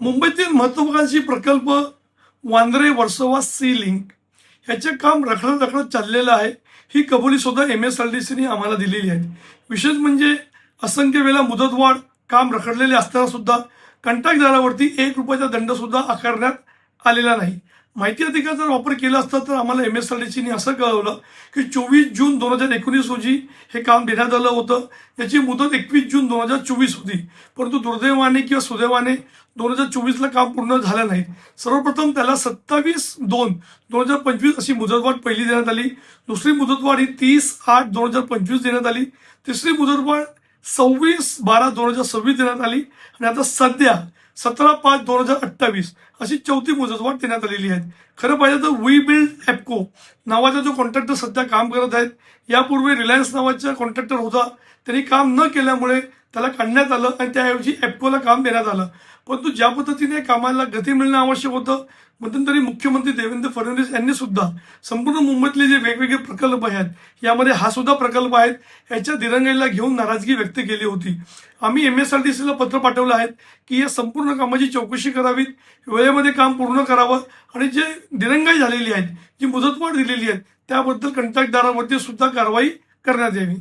मुंबईतील महत्वाकांक्षी प्रकल्प वांद्रे वर्सोवा सी लिंक ह्याचे काम रखडत चाललेलं आहे. ही कबुली सुद्धा MSRDCने आम्हाला दिलेली आहे. विशेष म्हणजे असंख्य वेळा मुदतवाढ काम रखडलेले असताना सुद्धा कंत्राटदारावरती ₹1 दंड सुद्धा आकारण्यात आलेला नाही. माहिती अधिकाराचा वापर केला असता तर आम्हाला MSRDCने असं कळवलं की 24 जून 2019 रोजी हे काम देण्यात आलं होतं. याची मुदत 21 जून 2024 होती, परंतु दुर्दैवाने किंवा सुदैवाने 2024ला काम पूर्ण झालं नाही. सर्वप्रथम त्याला 27/2/2025 अशी मुदतवाढ पहिली देण्यात आली. दुसरी मुदतवाढ ही 30/8/2025 देण्यात आली. तिसरी मुदतवाढ 26/12/2026 देण्यात आली आणि आता सध्या 17/5/2028 अशी चौथी मुदतवाढ देण्यात आलेली आहे. खरं पाहिजे तर वी बिल्ड एप्को नावाचा जो कॉन्ट्रॅक्टर सध्या काम करत आहेत, यापूर्वी रिलायन्स नावाचा कॉन्ट्रॅक्टर होता, त्यांनी काम न केल्यामुळे त्याला काढण्यात आलं आणि त्याऐवजी एप्कोला काम देण्यात आलं. परंतु ज्या पद्धतीने कामाला गती मिळणं आवश्यक होतं, मध्यंतरी मुख्यमंत्री देवेंद्र फडणवीस यांनी सुद्धा संपूर्ण मुंबईतले जे वेगवेगळे प्रकल्प आहेत, यामध्ये हा सुद्धा प्रकल्प आहे, याच्या दिरंगाईला घेऊन नाराजगी व्यक्त केली होती. आम्ही MSRDCला पत्र पाठवलं आहे की या संपूर्ण कामाची चौकशी करावी, वेळेमध्ये काम पूर्ण करावं आणि जे दिरंगाई झालेली आहे, जी मुदतवाढ दिलेली आहे, त्याबद्दल कंत्राटदारावरती सुद्धा कारवाई करण्यात यावी.